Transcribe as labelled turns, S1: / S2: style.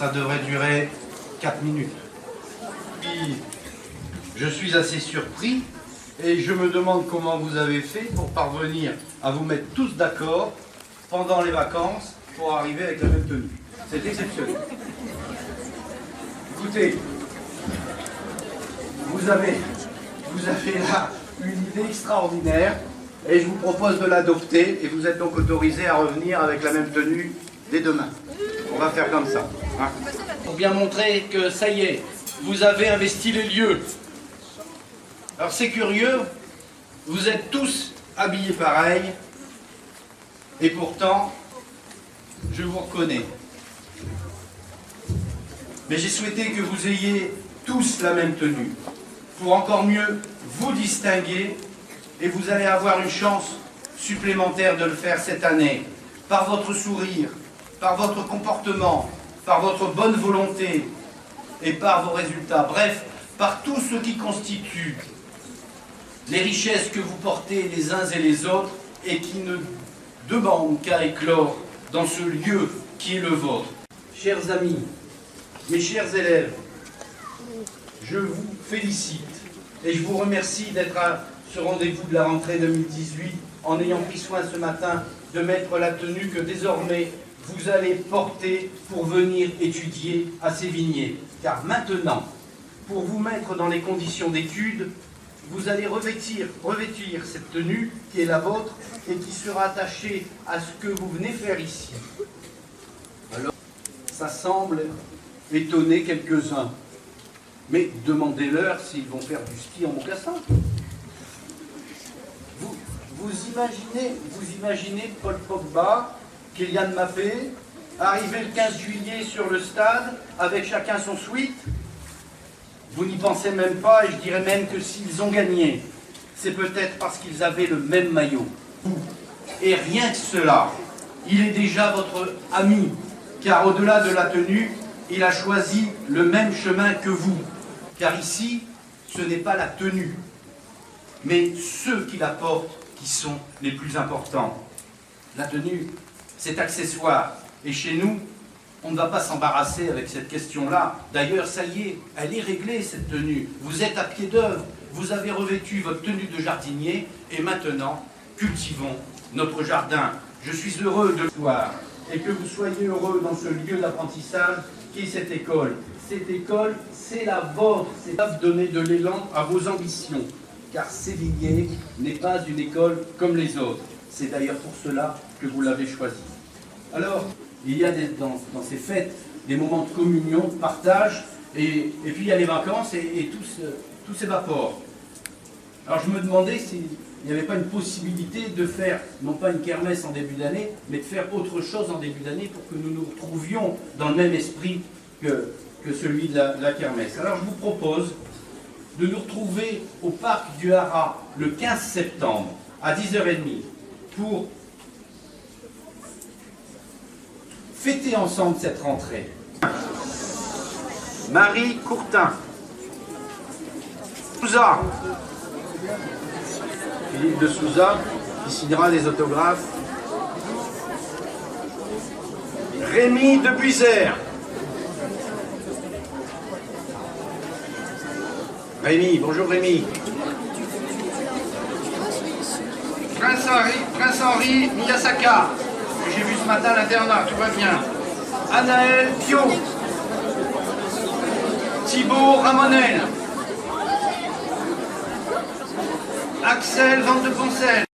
S1: Ça devrait durer 4 minutes. Puis, je suis assez surpris et je me demande comment vous avez fait pour parvenir à vous mettre tous d'accord pendant les vacances pour arriver avec la même tenue. C'est exceptionnel. Écoutez, vous avez là une idée extraordinaire et je vous propose de l'adopter et vous êtes donc autorisé à revenir avec la même tenue dès demain. On va faire comme ça. Hein. Pour bien montrer que ça y est, vous avez investi les lieux. Alors c'est curieux, vous êtes tous habillés pareil et pourtant, je vous reconnais. Mais j'ai souhaité que vous ayez tous la même tenue pour encore mieux vous distinguer et vous allez avoir une chance supplémentaire de le faire cette année par votre sourire, par votre comportement, par votre bonne volonté et par vos résultats. Bref, par tout ce qui constitue les richesses que vous portez les uns et les autres et qui ne demandent qu'à éclore dans ce lieu qui est le vôtre. Chers amis, mes chers élèves, je vous félicite et je vous remercie d'être à ce rendez-vous de la rentrée 2018 en ayant pris soin ce matin de mettre la tenue que désormais vous allez porter pour venir étudier à Sévigné. Car maintenant, pour vous mettre dans les conditions d'études, vous allez revêtir cette tenue qui est la vôtre et qui sera attachée à ce que vous venez faire ici. Alors, ça semble étonner quelques-uns. Mais demandez-leur s'ils vont faire du ski en mocassin. Vous imaginez Paul Pogba, Kylian Mbappé, arriver le 15 juillet sur le stade avec chacun son suite? Vous n'y pensez même pas, et je dirais même que s'ils ont gagné, c'est peut-être parce qu'ils avaient le même maillot. Et rien que cela, il est déjà votre ami, car au-delà de la tenue, il a choisi le même chemin que vous. Car ici, ce n'est pas la tenue, mais ceux qui la portent qui sont les plus importants. La tenue, c'est accessoire. Et chez nous, on ne va pas s'embarrasser avec cette question-là. D'ailleurs, ça y est, elle est réglée, cette tenue. Vous êtes à pied d'œuvre, vous avez revêtu votre tenue de jardinier, et maintenant, cultivons notre jardin. Je suis heureux de le voir, et que vous soyez heureux dans ce lieu d'apprentissage qui est cette école. Cette école, c'est la vôtre, c'est là de donner de l'élan à vos ambitions. Car Sévigné n'est pas une école comme les autres. C'est d'ailleurs pour cela que vous l'avez choisi. Alors, il y a dans ces fêtes des moments de communion, de partage, et puis il y a les vacances et tout s'évapore. Alors je me demandais s'il n'y avait pas une possibilité de faire, non pas une kermesse en début d'année, mais de faire autre chose en début d'année pour que nous nous retrouvions dans le même esprit que celui de la kermesse. Alors je vous propose de nous retrouver au parc du Haras le 15 septembre à 10h30 pour fêter ensemble cette rentrée. Marie Courtin. Souza. Philippe de Souza qui signera des autographes. Rémi de Buisère. Rémi, bonjour Rémi. Prince Henri Miyasaka, que j'ai vu ce matin à l'internat, tout va bien. Anaël Pio. Thibaut Ramonel. Axel Van de Poncel.